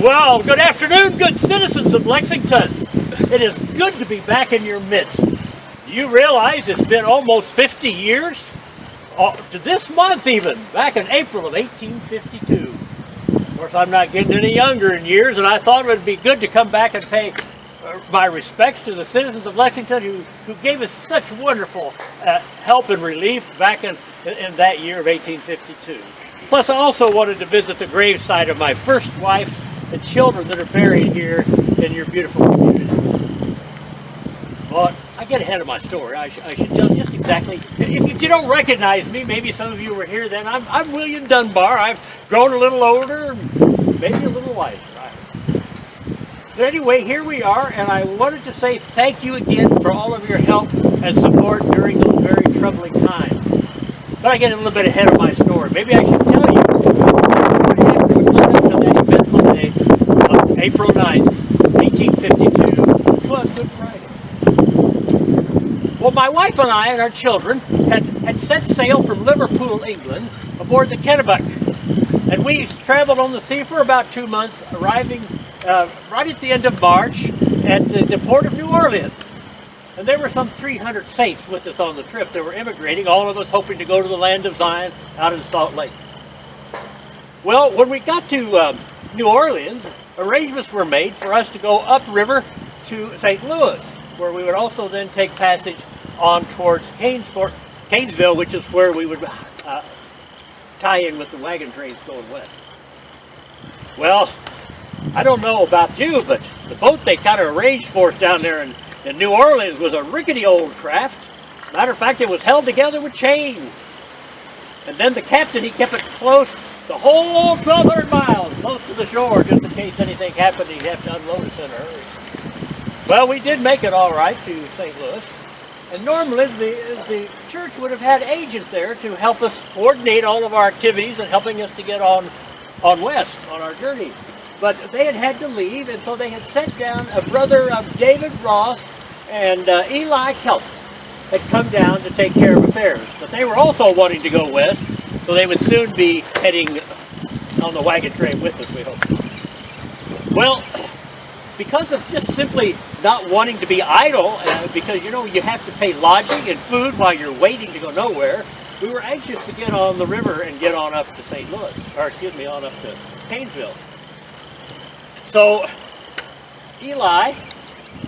Well, good afternoon, good citizens of Lexington. It is good to be back in your midst. Do you realize it's been almost 50 years? To this month even, back in April of 1852. Of course, I'm not getting any younger in years, and I thought it would be good to come back and pay my respects to the citizens of Lexington who gave us such wonderful help and relief back in that year of 1852. Plus, I also wanted to visit the gravesite of my first wife and children that are buried here in your beautiful community. Well, I get ahead of my story. I should tell you just exactly. If you don't recognize me, maybe some of you were here then. I'm William Dunbar. I've grown a little older, maybe a little wiser. But anyway, here we are, and I wanted to say thank you again for all of your help and support during those very troubling times. But I get a little bit ahead of my story. Maybe I should tell you what happened on that eventful day of April 9th, 1852. It was Good Friday. Well, my wife and I and our children had set sail from Liverpool, England, aboard the Kennebec. And we traveled on the sea for about 2 months, arriving right at the end of March at the port of New Orleans. And there were some 300 saints with us on the trip. They were immigrating, all of us hoping to go to the land of Zion out in Salt Lake. Well, when we got to New Orleans, arrangements were made for us to go upriver to St. Louis, where we would also then take passage on towards Gainesville, which is where we would tie in with the wagon trains going west. Well, I don't know about you, but the boat they kind of arranged for us down there in New Orleans was a rickety old craft. Matter of fact, it was held together with chains. And then the captain, he kept it close the whole 1,200 miles, close to the shore, just in case anything happened, he'd have to unload us in a hurry. Well, we did make it all right to St. Louis. And normally the church would have had agents there to help us coordinate all of our activities and helping us to get on west on our journey. But they had to leave, and so they had sent down a brother of David Ross and Eli Kelsey had come down to take care of affairs. But they were also wanting to go west, so they would soon be heading on the wagon train with us, we hope. Well, because of just simply not wanting to be idle, because, you know, you have to pay lodging and food while you're waiting to go nowhere, we were anxious to get on the river and get on up to St. Louis, or excuse me, on up to Gainesville. So, Eli,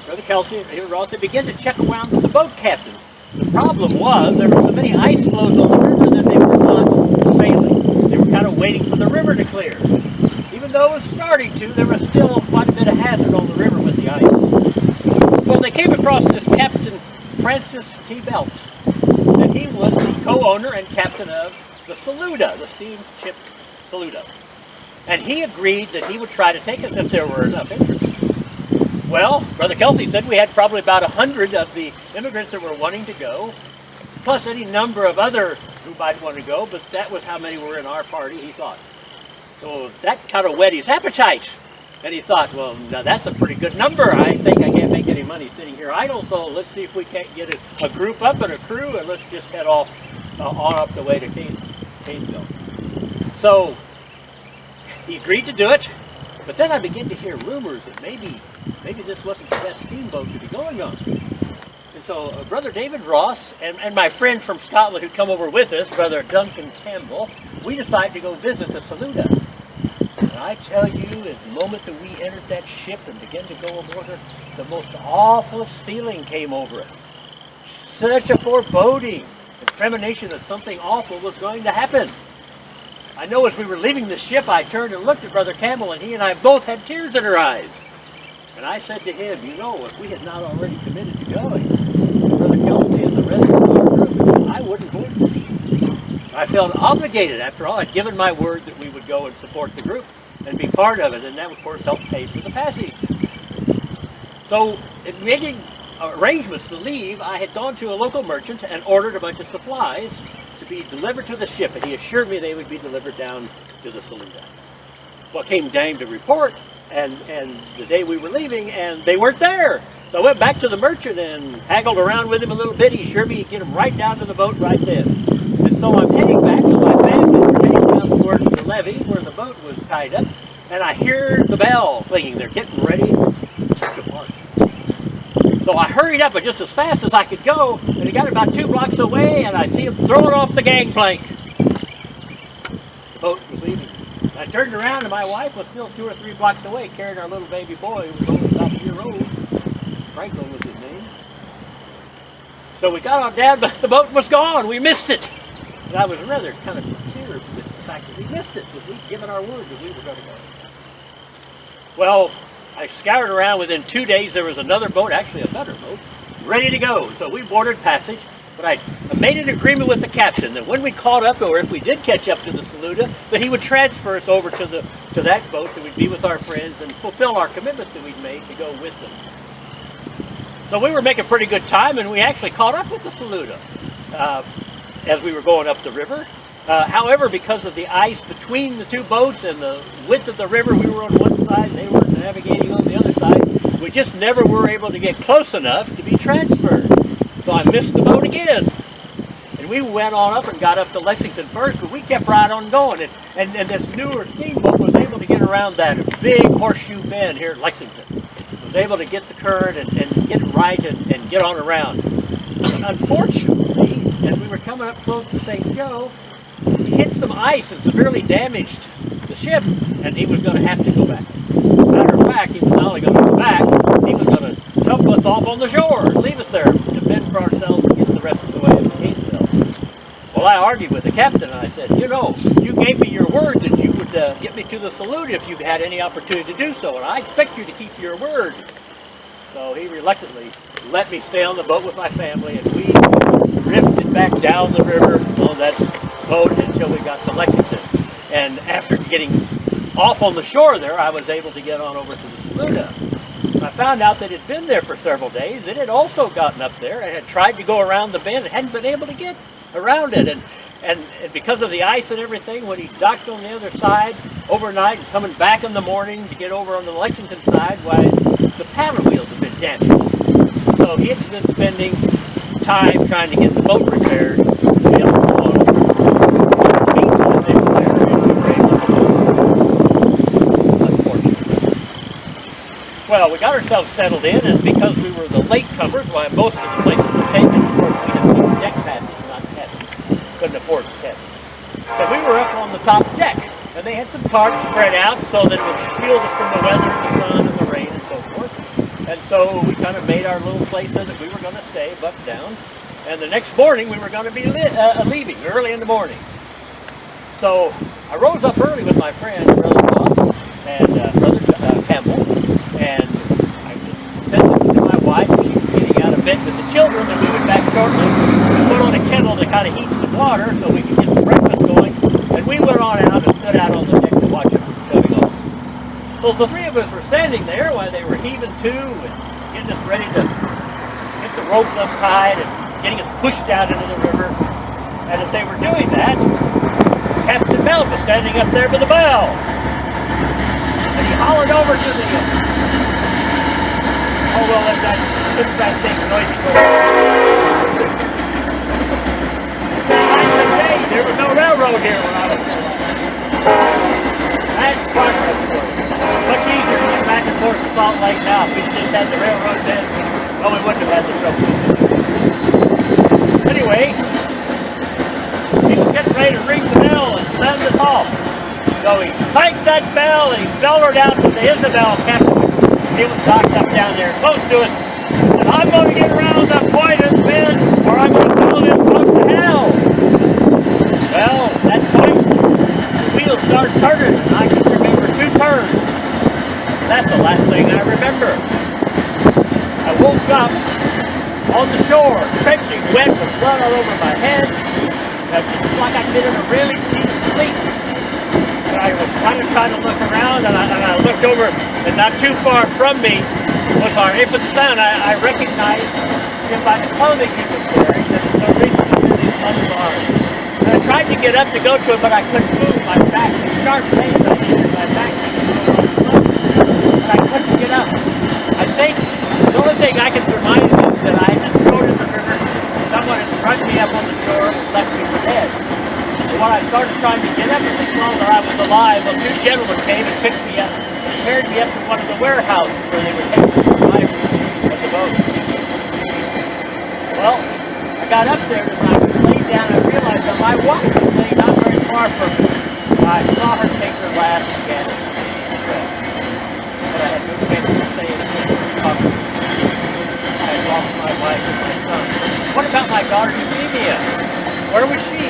Brother Kelsey, and David Ross, they began to check around with the boat captains. The problem was there were so many ice floes on the river that they were not sailing. They were kind of waiting for the river to clear. Even though it was starting to, there was still quite a bit of hazard on the river with the ice. Well, they came across this Captain Francis T. Belt, and he was the co-owner and captain of the Saluda, the steamship Saluda. And he agreed that he would try to take us if there were enough interest. Well, Brother Kelsey said we had probably about 100 of the immigrants that were wanting to go, plus any number of other who might want to go, but that was how many were in our party, he thought. So that kind of whet his appetite. And he thought, well, now that's a pretty good number. I think I can't make any money sitting here idle, so let's see if we can't get a group up and a crew, and let's just head off on up the way to Gainesville. So he agreed to do it, but then I began to hear rumors that maybe this wasn't the best steamboat to be going on. And so Brother David Ross and my friend from Scotland who'd come over with us, Brother Duncan Campbell, we decided to go visit the Saluda. And I tell you, as the moment that we entered that ship and began to go aboard her, the most awfulest feeling came over us. Such a foreboding and premonition that something awful was going to happen. I know as we were leaving the ship, I turned and looked at Brother Campbell, and he and I both had tears in our eyes. And I said to him, you know, if we had not already committed to going, Brother Kelsey and the rest of our group, I wouldn't go. I felt obligated. After all, I'd given my word that we would go and support the group and be part of it, and that, of course, helped pay for the passage. So, in making arrangements to leave, I had gone to a local merchant and ordered a bunch of supplies to be delivered to the ship, and he assured me they would be delivered down to the Saluda. Well, came down to report, and the day we were leaving, and they weren't there. So I went back to the merchant and haggled around with him a little bit. He assured me he'd get him right down to the boat right then. And so I'm heading back to my family. We're heading down towards the levee where the boat was tied up. and I hear the bell clinging. They're getting ready to park. So I hurried up just as fast as I could go, and he got about 2 blocks away, and I see him throwing off the gangplank. The boat was leaving. I turned around, and my wife was still 2 or 3 blocks away, carrying our little baby boy, who was only about a year old. Franklin was his name. So we got on down, but the boat was gone. We missed it. And I was rather kind of cheered with the fact that we missed it, because we'd given our word that we were going to go. Well, I scoured around. Within 2 days, there was another boat, actually a better boat, ready to go. So we boarded passage, but I made an agreement with the captain that when we caught up, or if we did catch up to the Saluda, that he would transfer us over to that boat, that we'd be with our friends and fulfill our commitment that we'd made to go with them. So we were making pretty good time, and we actually caught up with the Saluda as we were going up the river. However, because of the ice between the 2 boats and the width of the river, we were on one side and they were navigating on the other side. We just never were able to get close enough to be transferred. So I missed the boat again. And we went on up and got up to Lexington first, but we kept right on going. And this newer steamboat was able to get around that big horseshoe bend here at Lexington. Was able to get the current and get it right and get on around. Unfortunately, as we were coming up close to St. Joe, he hit some ice and severely damaged the ship, and he was going to have to go back. Matter of fact, he was not only going to go back, he was going to dump us off on the shore and leave us there to fend for ourselves and get the rest of the way up to Gainesville. Well, I argued with the captain, and I said, you know, you gave me your word that you would get me to the Saluda if you had any opportunity to do so, and I expect you to keep your word. So he reluctantly let me stay on the boat with my family, and we drifted back down the river on that boat until we got to Lexington. And after getting off on the shore there, I was able to get on over to the Saluda. I found out that it had been there for several days. It had also gotten up there and had tried to go around the bend and hadn't been able to get around it. And because of the ice and everything, when he docked on the other side overnight and coming back in the morning to get over on the Lexington side, why, the paddle wheels had been damaged. So he had been spending time trying to get the boat repaired. Well, we got ourselves settled in, and because we were the latecomers, why most of the places were taken. Of course, we had to deck passes, not cabins. Couldn't afford cabins. So we were up on the top deck, and they had some tarps spread out so that it would shield us from the weather, the sun, and the rain, and so forth. And so we kind of made our little place there that we were going to stay, bucked down. And the next morning, we were going to be leaving early in the morning. So I rose up early with my friend, Brother Ross, and Brother Campbell. And I said to my wife, she was getting out of bed with the children, and we went back shortly. We put on a kettle to kind of heat some water so we could get some breakfast going. And we went on out and stood out on the deck to watch them shoving off. So the 3 of us were standing there while they were heaving to and getting us ready to get the ropes untied and getting us pushed out into the river. And as they were doing that, Captain Bell was standing up there by the bow. And he hollered over to the... Oh, well, let that thing noisy go. Back in the day, there was no railroad here when I was there. That's progress work. Much easier to get back and forth to Salt Lake now. If we just had the railroad then, well, we wouldn't have had the trouble. Anyway, he was getting ready to ring the bell and send us off. So he cranked that bell and he bellered out to the Isabel captain. He was docked up down there close to us. And I'm going to get around the point of the bend or I'm going to pull them close to hell. Well, at that point, the wheels started turning and I can remember 2 turns. That's the last thing I remember. I woke up on the shore, trenching wet with blood all over my head. Just like I'd been in a really deep sleep. And I was kind of trying to look around, and I looked over, and not too far from me was our infant son. I recognized him by the clothing he was wearing that was so recently in his mother's arms. And I tried to get up to go to him, but I couldn't move. My back was sharp pains. I needed my back and I couldn't get up. I think the only thing I can surmise is that I had just thrown in the river. Someone had drugged me up on the shore and left me for dead. But when I started trying to get up, and think longer I was alive, well, two gentlemen came and picked me up, carried me up to one of the warehouses where they were taking the survivors of the boat. Well, I got up there, and I laid down, I realized that my wife was laying not very far from me. I saw her take her last again, but I had no chance to stay in the coffee. I had lost my wife and my son. What about my daughter Euphemia? Where was she?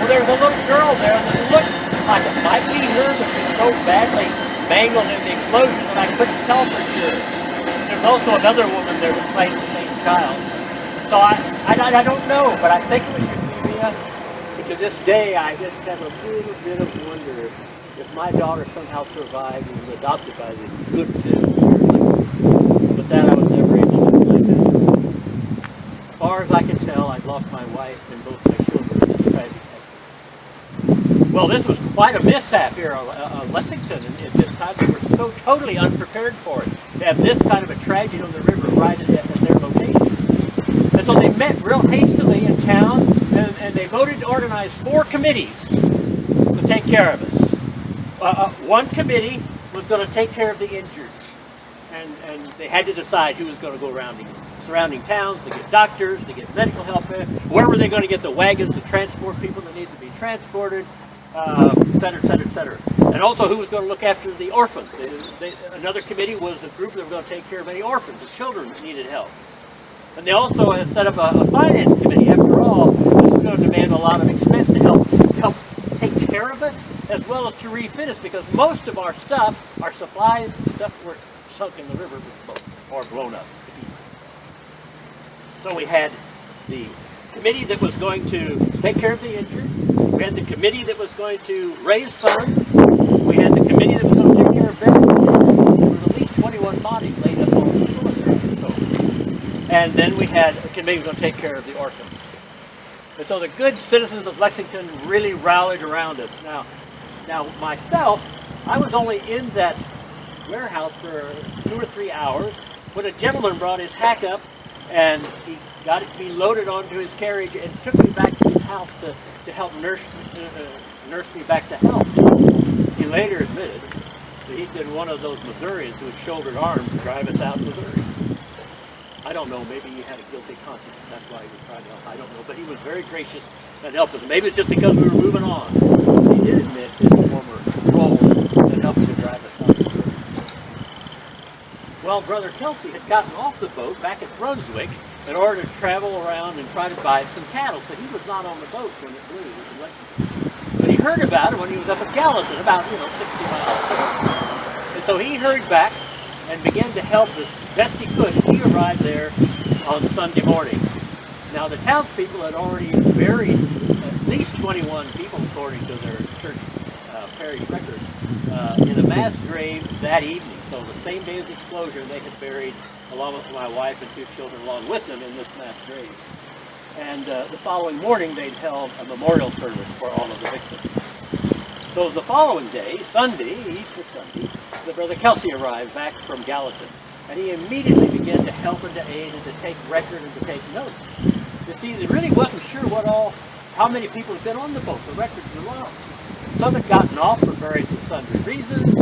Well, there was a little girl there that looked like it might be her, but she was so badly mangled in the explosion that I couldn't tell for sure. There's also another woman there that played the same child. So I don't know, but I think it was Euphemia. But to this day, I just have a little bit of wonder if my daughter somehow survived and was adopted by the good citizens here in Lexington. But that I was never able to find out. As far as I can tell, I've lost my wife and both my children in this tragic accident. Well, this was quite a mishap here on Lexington at this time. We were so totally unprepared for it, to have this kind of a tragedy on the river right at their location. And so they met real hastily in town, and they voted to organize 4 committees to take care of us. One committee was going to take care of the injured, and they had to decide who was going to go around the surrounding towns to get doctors, to get medical help. Where were they going to get the wagons to transport people that needed to be transported, et cetera, et cetera, et cetera. And also who was going to look after the orphans. Another committee was a group that were going to take care of any orphans, the children that needed help. And they also had set up a finance committee. After all, this is going to demand a lot of expense to help take care of us, as well as to refit us, because most of our stuff, our supplies and stuff, were sunk in the river or blown up to pieces. So we had the committee that was going to take care of the injured. We had the committee that was going to raise funds. We had the committee that was going to take care of veterans. There was at least 21 bodies laid up on the shore there. And then we had a committee that was going to take care of the orphans. And so the good citizens of Lexington really rallied around us. Now myself, I was only in that warehouse for 2 or 3 hours when a gentleman brought his hack up, and he got it to be loaded onto his carriage and took me back to his house to help nurse me back to health. He later admitted that he'd been one of those Missourians who had shouldered arms to drive us out of Missouri. I don't know, maybe he had a guilty conscience, that's why he was trying to help, I don't know, but he was very gracious and helped us. Maybe it's just because we were moving on. He did admit his former role in helping to drive us out of Missouri. Well, Brother Kelsey had gotten off the boat back at Brunswick in order to travel around and try to buy some cattle, so he was not on the boat when it blew in Lexington. But he heard about it when he was up at Gallatin, about 60 miles away. And so he hurried back and began to help as best he could. He arrived there on Sunday morning. Now the townspeople had already buried at least 21 people, according to their church parish record, in a mass grave that evening. So the same day as the explosion, they had buried, along with my wife and 2 children along with them, in this mass grave. And the following morning, they'd held a memorial service for all of the victims. So the following day, Sunday, Easter Sunday, the Brother Kelsey arrived back from Gallatin, and he immediately began to help and to aid and to take record and to take notes. You see, they really wasn't sure how many people had been on the boat. The records were lost. Some had gotten off for various and sundry reasons,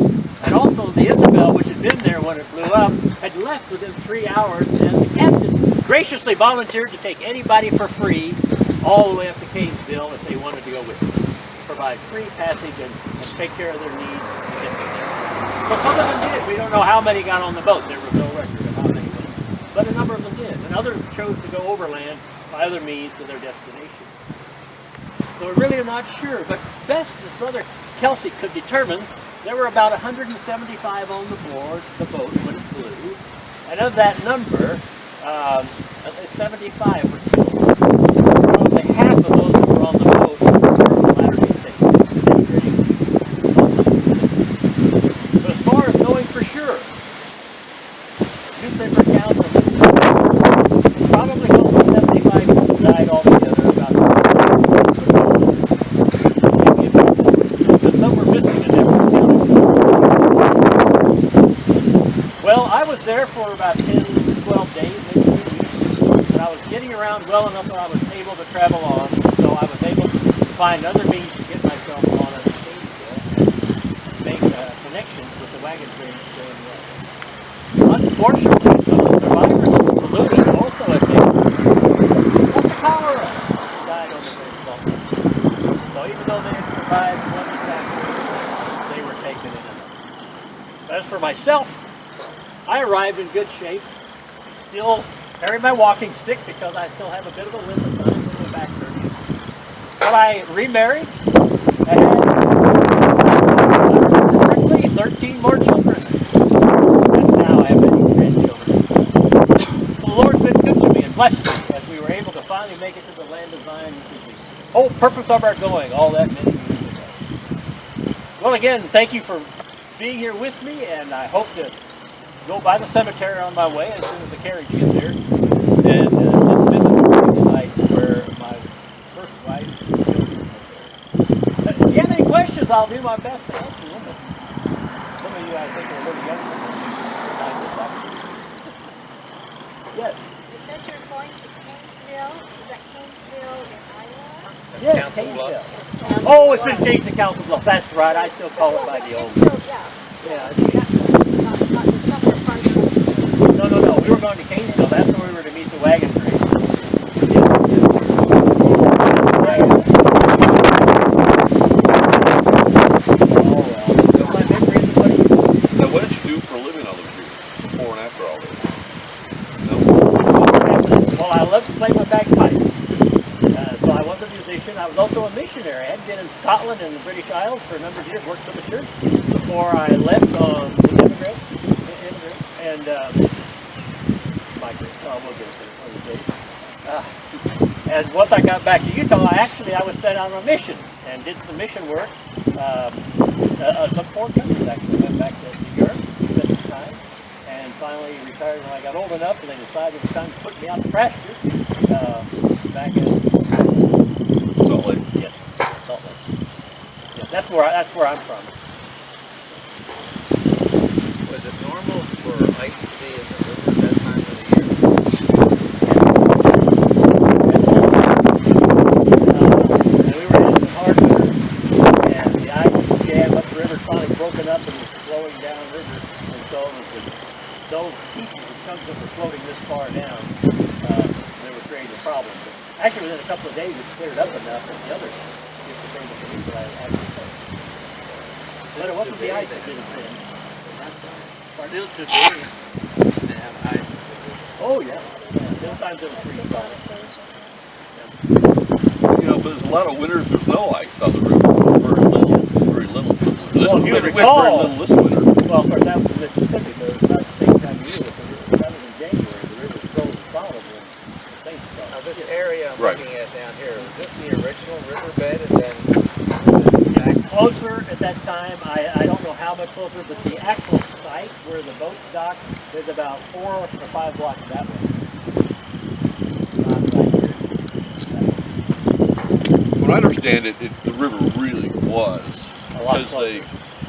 and also the Isabel, which had been there when it blew up, had left within 3 hours, and the captain graciously volunteered to take anybody for free all the way up to Kaysville if they wanted to go with them. Provide free passage and take care of their needs. So some of them did. We don't know how many got on the boat. There was no record of how many did. But a number of them did. And others chose to go overland by other means to their destination. So we really are not sure. But best as Brother Kelsey could determine, there were about 175 on the boat when it flew. And of that number, 75 were killed. Probably half of those that were on the boat were Latter-day Saints. But as far as knowing for sure, newspaper accounts of probably close to 75 people died altogether. About some were missing and never recounted. Well, I was there for about 10 to 12 days, maybe 2 weeks. And I was getting around well enough that I was able to travel on. So I was able find other means to get myself on a Steamboat and make connections with the wagon trains going west. Unfortunately, some of the survivors of the Saluda also have been the cholera died on the bridge also. So even though they had survived one disaster, they were taken in another. As for myself, I arrived in good shape, still carry my walking stick because I still have a bit of a limp and a little back hurting. But I remarried. I had correctly 13 more children. And now I have many grandchildren. So the Lord's been good to me and blessed me as we were able to finally make it to the land of Zion, which is the whole purpose of our going all that many years ago. Well, again, thank you for being here with me, and I hope to go by the cemetery on my way as soon as the carriage gets here, and just visit the grave site where my first wife and children were there. If you have any questions, I'll do my best to answer them. But some of you, I think, are a little younger than me. Yes? You said you're going to Kingsville. Is that Kingsville in Iowa? Yes, Kingsville. Oh, it's been changed to Council Bluffs. That's right. I still call it by the old name. Yeah. No. We were going to Kingsville. That's where we were to meet the wagon train. Now, what did you do for a living all those years, before and after all this? No? Well, I loved to play my bagpipes. So I was a musician. I was also a missionary. I had been in Scotland and the British Isles for a number of years, worked for the church before I left on the immigrant. And and once I got back to Utah, I was sent on a mission and did some mission work. Some foreign countries actually. Went back to New York, spent some time, and finally retired when I got old enough, and they decided it was time to put me out to pasture back in Salt Lake. Yes, Salt Lake. Yes, that's where I'm from. Was it normal for ice to be in the river at that time of the year? And we were in some hard winter, and the ice jam up the river finally broken up and was flowing down river, and so those pieces of chunks that were floating this far down, they were creating a problem. But actually, within a couple of days, it cleared up enough, and the others just became the things that I actually faced. But it wasn't the ice that did it then. Still today, they have ice in the river. Oh, yeah. Sometimes it was pretty solid. You know, but there's a lot of winters there's no ice on the river. Very little. This Well, if you winter, recall- very little this winter. Well, of course, that was in Mississippi, but it was about the same time of year with the river. That was in January. The river was frozen solid when the States started. Now this area I'm Right. looking at down here, was this the original riverbed and then It was closer at that time. I don't know how much closer, but the actual site where the boats dock is about 4 or 5 blocks that way. When I understand it, the river really was A lot closer.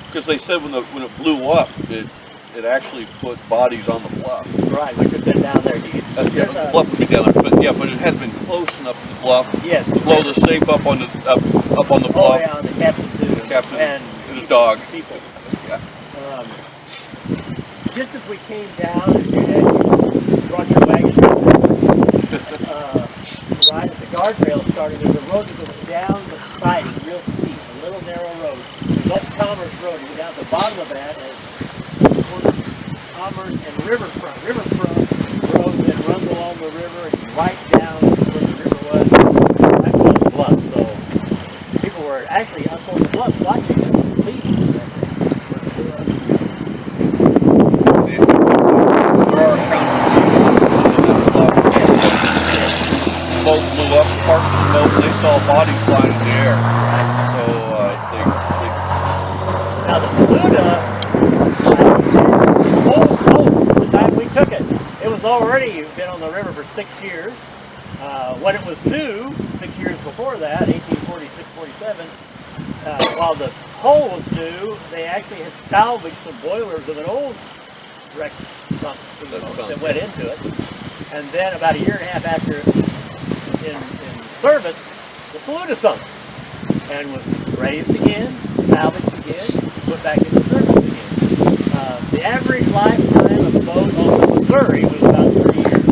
because they said when it blew up, it actually put bodies on the bluff. Right, which would been down there. Yeah, the bluff would be down there, but it had been close enough to the bluff Yes. to blow the safe up on the bluff. Oh, yeah, on the captain too. Captain and his dog. People. Yeah. Just as we came down, and you had brought your wagon right at the guardrail started, there's a road that goes down the siding, real steep, a little narrow road. That's Commerce Road. You go down to the bottom of that as Commerce and Riverfront road that runs along the river and right down where the river was, up on the bluff. So people were actually up on the bluff watching us leave. Boat blew up, parts of the boat, and they saw bodies flying in the air. So Now the Saluda, the time we took it, it was already been on the river for 6 years. When it was new, 6 years before that, 1846, 47, while the hull was new, they actually had salvaged some boilers of an old wrecked that went into it. And then about a year and a half after it was in service, the Saluda sunk. and was raised again, salvaged again, put back into service again. The average lifetime of a boat on the Missouri was about 3 years.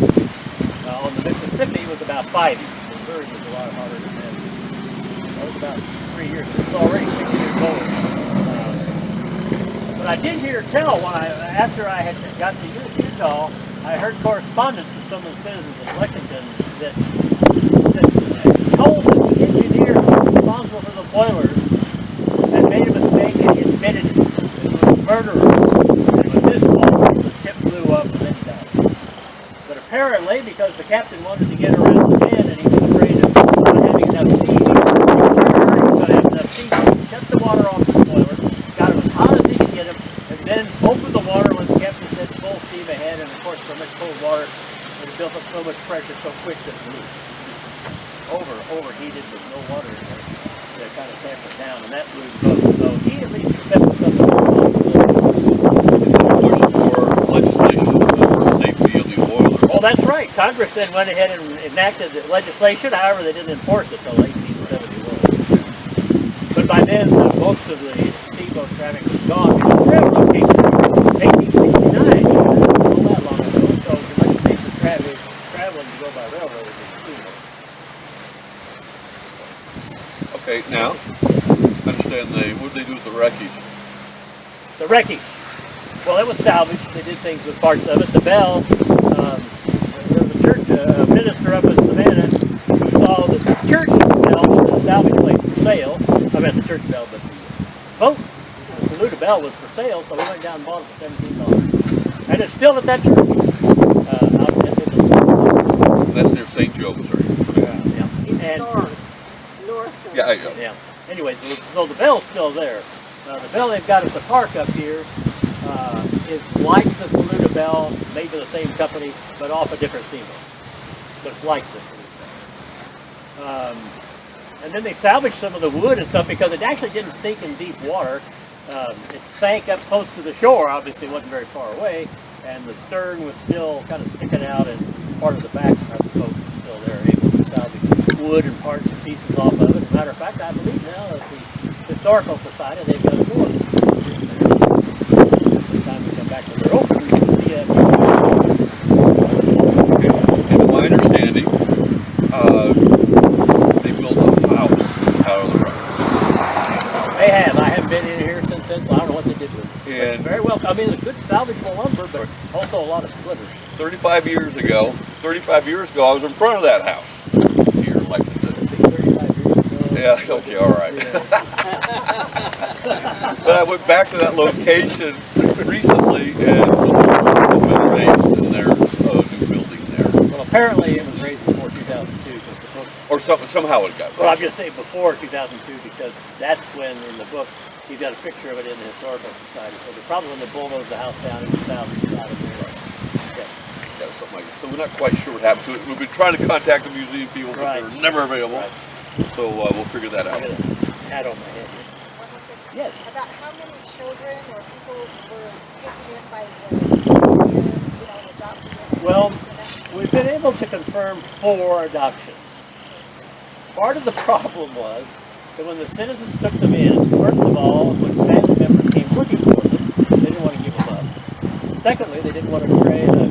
On the Mississippi was about 5 years. The Missouri was a lot harder than that. That was about 3 years. It was already 6 years old. But I did hear tell after I had got to Utah, I heard correspondence from some of the citizens of Lexington that told that the engineer who was responsible for the boilers had made a mistake and he admitted it. It was a murderer. It was his fault. The ship blew up and then he died. But apparently, because the captain wanted to get around the bend and he was afraid of not having enough steam, he was going to have enough steam. He shut the water off the boiler, got him as hot as he could get him, and then opened the water when the captain said full steam ahead, and of course so much cold water, it built up so much pressure so quick that it blew. Overheated with no water in there. They kind of tampered down, and that blew the boat. So he at least accepted some of the push for legislation for safety of the boilers. Oh, that's right. Congress then went ahead and enacted the legislation. However, they didn't enforce it until 1871. But by then, most of the steamboat traffic was gone because the railroad came through. 1869, not that long ago. So it's much safer traveling to go by railroad than steamboat. Okay, now, understand what did they do with the wreckage? The wreckage. Well, it was salvaged. They did things with parts of it. The bell, there was a church minister up in Savannah who saw that the church bell was in a salvage place for sale. I meant the church bell, but the boat, the Saluda bell, was for sale, so we went down and bought it for $17. And it's still at that church. Out in That's near St. Joe, Missouri. yeah. And, North. Yeah, I go. yeah. Anyway, so the bell's still there. The bell they've got at the park up here is like the Saluda bell, made by the same company, but off a different steamboat. But it's like the Saluda bell. And then they salvaged some of the wood and stuff because it actually didn't sink in deep water. It sank up close to the shore, obviously it wasn't very far away, and the stern was still kind of sticking out, and part of the back of the boat was still there, able to salvage wood and parts and pieces off of it. As a matter of fact, I believe now that the Historical Society, they've got a door. Every time we come back to their open, we can see it. And to my understanding, they built a house out of the wreck. They have. I haven't been in here since then, so I don't know what they did with it. And Very well. I mean, it's good salvageable lumber, but also a lot of splitters. 35 years ago, I was in front of that house here in Lexington. Let's see, 35 years ago. Yeah, okay, all right. But I went back to that location recently, and the boat has been raised, and there's a new building there. Well, apparently it was raised before 2002. Because the book, Or somehow it got raised. well, I'm just saying before 2002 because that's when in the book you've got a picture of it in the Historical Society. So the probably when they bulldozed the house down, it was salvaged out of there. Yeah. Yeah, something like that. So we're not quite sure what happened to it. We've been trying to contact the museum people, but Right. they're never available. Right. So we'll figure that I out. got a hat on my head here. One more question. Yes. About how many children or people were taken in by the adopted in? Well, we've been able to confirm 4 adoptions. Part of the problem was that when the citizens took them in, first of all, when family members came looking for them, they didn't want to give them up. Secondly, they didn't want to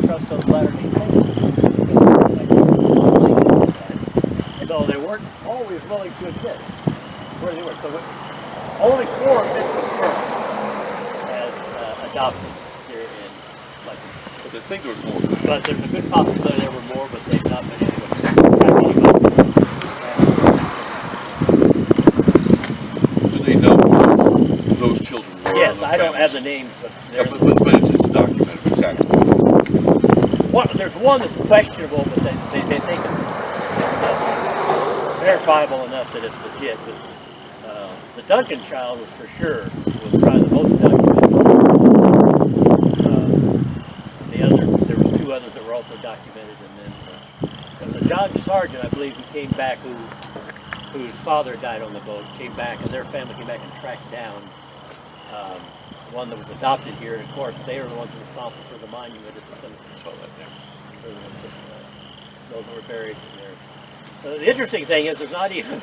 trust those Latter-day Saints. So they weren't always willing to admit where they were. So only 4 have been confirmed as adopted here in Lexington. But I think there was more. But there's a good possibility there were more, but they've not been able to track anybody. Do they know who those children were? Yes, I don't have the names, but Yeah, there's, but it's documented exactly. there's one that's questionable, but they think it's verifiable enough that it's legit. But the Duncan child was for sure was probably the most documented. There was 2 others that were also documented, and then there was a John Sargent, I believe, who came back, whose father died on the boat, came back, and their family came back and tracked down one that was adopted here. And of course, they are the ones responsible for the monument at the cemetery. I saw that there. Those that were buried there. The interesting thing is, there's not even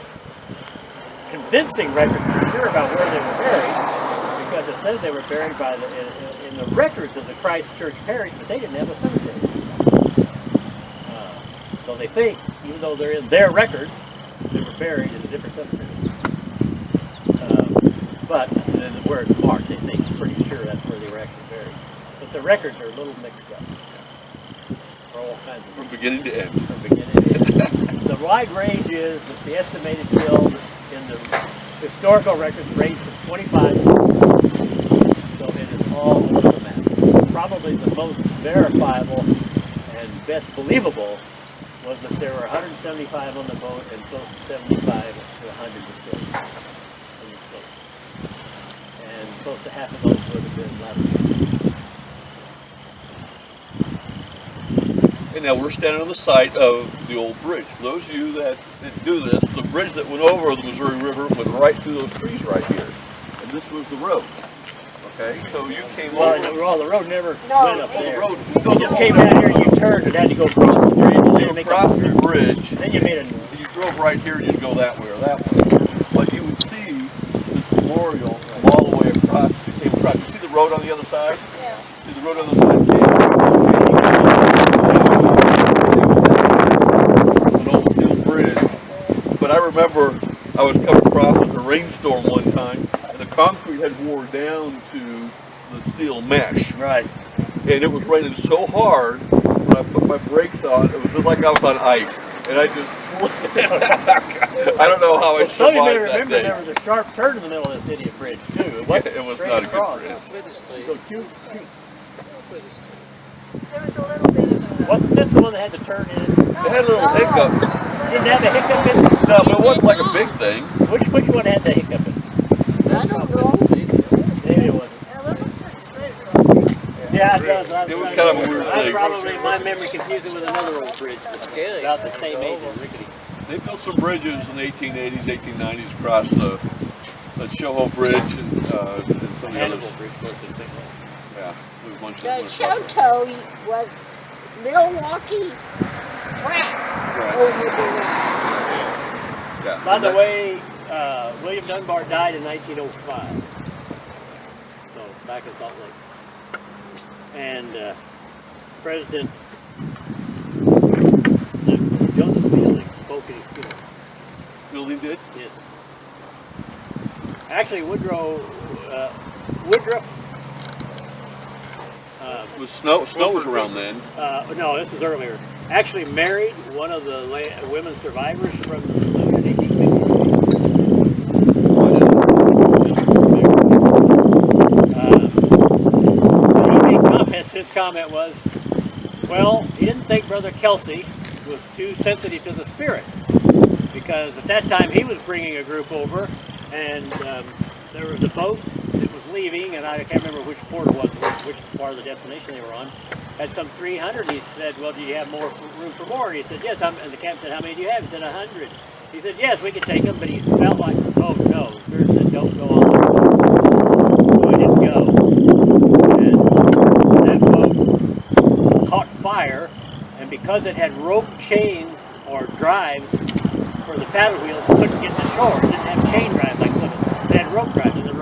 convincing records for sure about where they were buried, because it says they were buried by in the records of the Christ Church parish, but they didn't have a cemetery. So they think, even though they're in their records, they were buried in a different cemetery. But where it's marked, they think pretty sure that's where they were actually buried. But the records are a little mixed up. For all kinds of From beginning to end. From beginning to end. The wide range is that the estimated killed in the historical records range from 25. So it is all over the map. Probably the most verifiable and best believable was that there were 175 on the boat and close to 75 to 100 were killed in the state. And close to half of those would have been laterals. And now we're standing on the site of the old bridge. For those of you that didn't do this, the bridge that went over the Missouri River went right through those trees right here. And this was the road. Okay, so you came over. Well, the road never went up there. The road, You just came down here and you turned and had to go across the bridge and then make across the bridge. Then you made a. You drove right here and you'd go that way or that way. But you would see this memorial all the way across. You came across. You see the road on the other side? Yeah. See the road on the other side? An old steel bridge. But I remember I was coming across in a rainstorm one time, and the concrete had wore down to the steel mesh. Right. And it was raining so hard, when I put my brakes on, it was just like I was on ice. And I just slid. I don't know how I Some of you may survived that remember day. there was a sharp turn in the middle of this idiot bridge, too. It wasn't It was straight not a good across. bridge. Go cute. There was a little bit of a... Wasn't this the one that had to turn in? It had a little hiccup. Didn't have a hiccup in it? No, but it wasn't like a big thing. Which one had the hiccup in it? I don't know. Maybe it wasn't. Yeah, it looked pretty straight across the street. Yeah, it does. It was kind of a weird I thing. probably, my memory confused it with another old bridge. Scaly. About the same age as rickety. They built some bridges in the 1880s, 1890s across the Shoho Bridge and some of the Hannibal others. Bridge, of course, is big one. Yeah, there's a bunch The of stuff. Shoto was Milwaukee tracks Right. over the Yeah. By the that's- way, William Dunbar died in 1905. So, back in Salt Lake. And President Joseph Fielding spoke at his funeral. Fielding did? Yes. Actually, Woodruff Snow was around then. no, this is earlier. Actually married one of the women survivors from the Saluda in 1850. His comment was, well, he didn't think Brother Kelsey was too sensitive to the spirit, because at that time he was bringing a group over, and there was a boat that was leaving, and I can't remember which port it was, which part of the destination they were on. Had some 300. He said, well, do you have more room for more? And he said, yes. And the captain said, how many do you have? He said, 100. He said, yes, we could take them, but he felt like, oh, no. The Spirit said, don't go on. So he didn't go. And that boat caught fire, and because it had rope chains or drives for the paddle wheels, it couldn't get to shore. It didn't have chain drives like some. It had rope drives, and the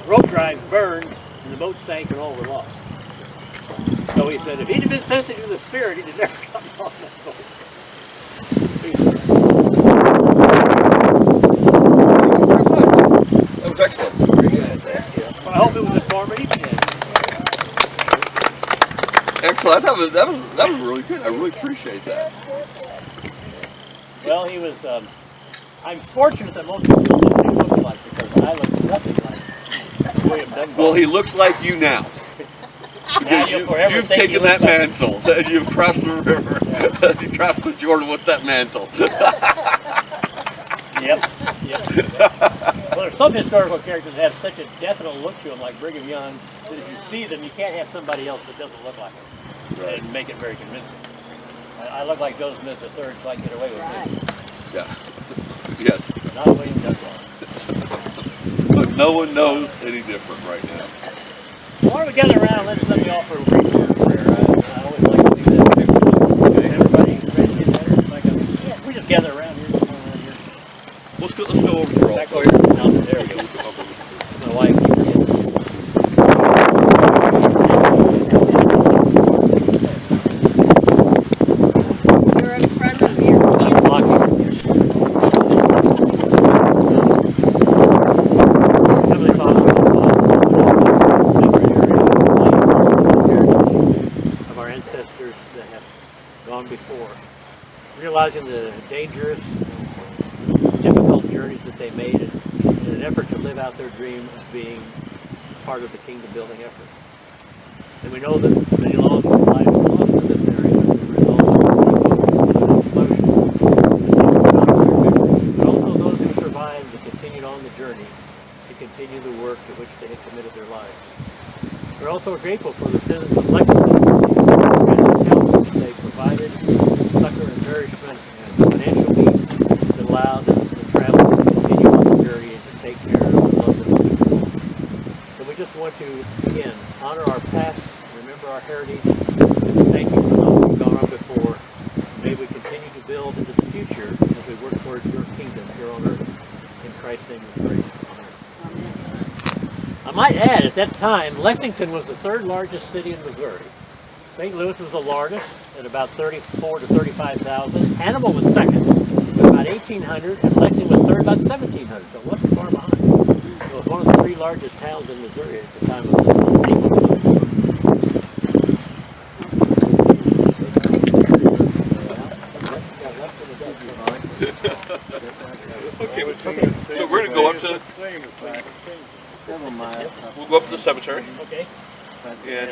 rope drives burned, and the boat sank, and all were lost. So he said, if he'd have been sensitive to the Spirit, he'd have never gotten on that boat. That was excellent. Well, I hope it was informative. Excellent. That was really good. I really appreciate that. Well, he was. I'm fortunate that most people don't know what he looks like, because I look nothing like William Dunbar. Well, he looks like you now. Because you've taken that mantle and you've crossed the river. You crossed the Jordan with that mantle. Yep. Well, there's some historical characters that have such a definite look to them, like Brigham Young, that if you see them, you can't have somebody else that doesn't look like them. Right. And make it very convincing. I look like Joseph Smith III, so I can get away with it. Yeah. Yes. Not William Dunbar. But no one knows any different right now. Why don't we gather around and let somebody offer a brief word of prayer? I always like to do that. Okay. Everybody ready to get better? We just gather around here. Let's go gone before, realizing the dangerous, difficult journeys that they made in an effort to live out their dream of being part of the kingdom building effort. And we know that many lives were lost in this area as a result of the explosion. But also those who survived and continued on the journey to continue the work to which they had committed their lives. We're also grateful for the citizens of Lexington and the council that they provided succor and nourishment and financial means that allowed the travelers to continue on the journey and to take care of the loved ones. So we just want to, again, honor our past, remember our heritage, and thank you for those who've gone on before. May we continue to build into the future as we work towards your kingdom here on earth. In Christ's name we pray. I might add, at that time, Lexington was the third largest city in Missouri. St. Louis was the largest at about 34 to 35,000. Hannibal was second at about 1,800, and Lexington was third about 1,700. So it wasn't far behind. It was one of the three largest towns in Missouri at the time of the Okay, so we're going to go up to, Several miles. we'll go up to the cemetery. Okay. And